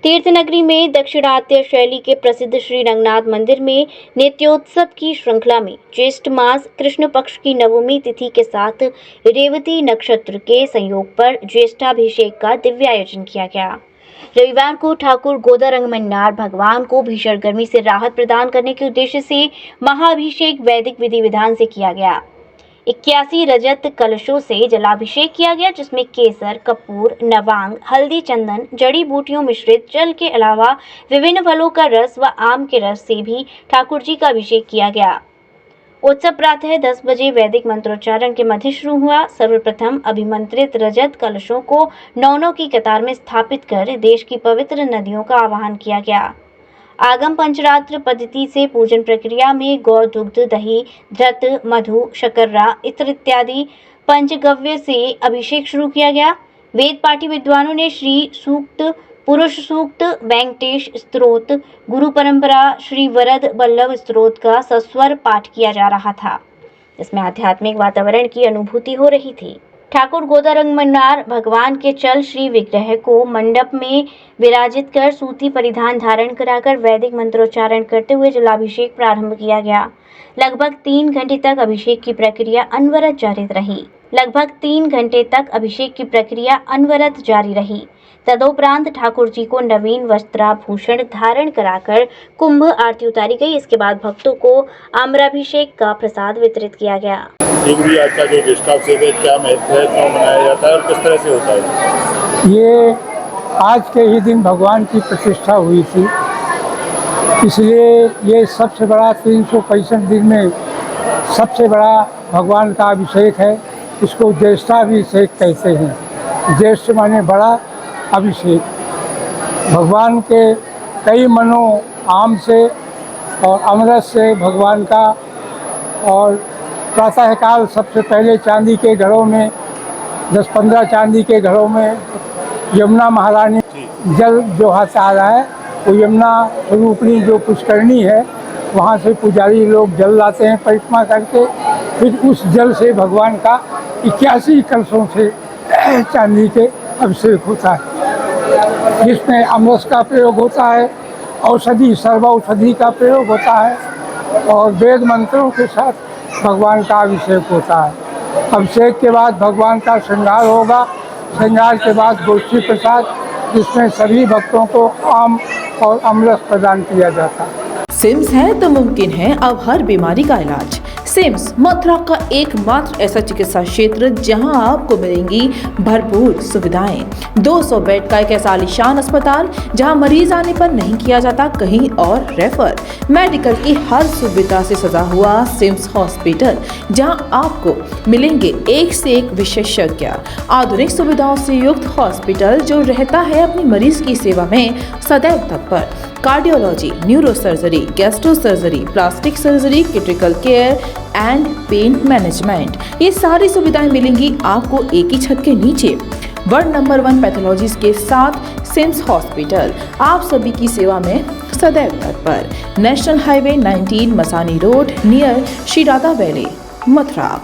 तीर्थ नगरी में दक्षिणात्य शैली के प्रसिद्ध श्री रंगनाथ मंदिर में नित्योत्सव की श्रृंखला में ज्येष्ठ मास कृष्ण पक्ष की नवमी तिथि के साथ रेवती नक्षत्र के संयोग पर ज्येष्ठाभिषेक का दिव्य आयोजन किया गया। रविवार को ठाकुर गोदारंगमन्नार भगवान को भीषण गर्मी से राहत प्रदान करने के उद्देश्य से महाअभिषेक वैदिक विधि विधान से किया गया। 81 रजत कलशों से जलाभिषेक किया गया, जिसमें केसर, कपूर, नवांग, हल्दी, चंदन, जड़ी बूटियों मिश्रित जल के अलावा विभिन्न फलों का रस व आम के रस से भी ठाकुर जी का अभिषेक किया गया। उत्सव प्रातः 10 बजे वैदिक मंत्रोच्चारण के मध्य शुरू हुआ। सर्वप्रथम अभिमंत्रित रजत कलशों को 9 की कतार में स्थापित कर देश की पवित्र नदियों का आवाहन किया गया। आगम पंचरात्र पद्धति से पूजन प्रक्रिया में गौ दुग्ध, दही, घृत, मधु, शर्करा, इत्र इत्यादि पंचगव्य से अभिषेक शुरू किया गया। वेद पाठी विद्वानों ने श्री सूक्त, पुरुष सूक्त, वेंकटेश स्तोत्र, गुरु परंपरा, श्री वरद बल्लभ स्तोत्र का सस्वर पाठ किया जा रहा था। इसमें आध्यात्मिक वातावरण की अनुभूति हो रही थी। ठाकुर गोदारंगमन्नार भगवान के चल श्री विग्रह को मंडप में विराजित कर सूती परिधान धारण कराकर वैदिक मंत्रोच्चारण करते हुए जलाभिषेक प्रारंभ किया गया। लगभग 3 घंटे तक अभिषेक की प्रक्रिया अनवरत जारी रही। तदोपरांत ठाकुर जी को नवीन वस्त्राभूषण धारण कराकर कुंभ आरती उतारी गई। इसके बाद भक्तों को आम्राभिषेक का प्रसाद वितरित किया गया। आज का जो ज्येष्ठाभिषेक है, क्या महत्व है, क्यों मनाया जाता है और किस तरह से होता है? ये आज के ही दिन भगवान की प्रतिष्ठा हुई थी, इसलिए ये सबसे बड़ा 365 दिन में सबसे बड़ा भगवान का अभिषेक है। इसको ज्येष्ठाभिषेक कहते हैं। ज्येष्ठ माने बड़ा, अभिषेक भगवान के कई मनों आम से और अमृत से भगवान का। और प्रातःकाल सबसे पहले चांदी के घड़ों में 10-15 चांदी के घड़ों में यमुना महारानी जल जो हाथ आ रहा है, वो यमुना रूपणी जो पुष्करणी है, वहाँ से पुजारी लोग जल लाते हैं परिक्रमा करके। फिर उस जल से भगवान का 81 कलशों से चांदी के अभिषेक होता है, जिसमें अमृत का प्रयोग होता है, औषधि सर्वौषधि का प्रयोग होता है और वेद मंत्रों के साथ भगवान का अभिषेक होता है। अभिषेक के बाद भगवान का श्रृंगार होगा। श्रृंगार के बाद गोष्ठी प्रसाद, जिसमें सभी भक्तों को आम और अमृत प्रदान किया जाता है। सिम्स है तो मुमकिन है अब हर बीमारी का इलाज। सिम्स मथुरा का एकमात्र ऐसा चिकित्सा क्षेत्र जहां आपको मिलेंगी भरपूर सुविधाएं। 200 बेड का एक ऐसा आलीशान अस्पताल जहां मरीज आने पर नहीं किया जाता कहीं और रेफर। मेडिकल की हर सुविधा से सजा हुआ सिम्स हॉस्पिटल, जहां आपको मिलेंगे एक से एक विशेषज्ञ। आधुनिक सुविधाओं से युक्त हॉस्पिटल जो रहता है अपनी मरीज की सेवा में सदैव तत्पर। Cardiology, neuro surgery, gastro surgery, plastic surgery, critical care and pain management, ये सारी सुविधाएं मिलेंगी आपको एक ही छत के नीचे। वर्ल्ड नंबर 1 पैथोलॉजीज के साथ सिम्स हॉस्पिटल आप सभी की सेवा में सदैव तत्पर। National highway 19 Masani road near Shri Radha valley, Mathura.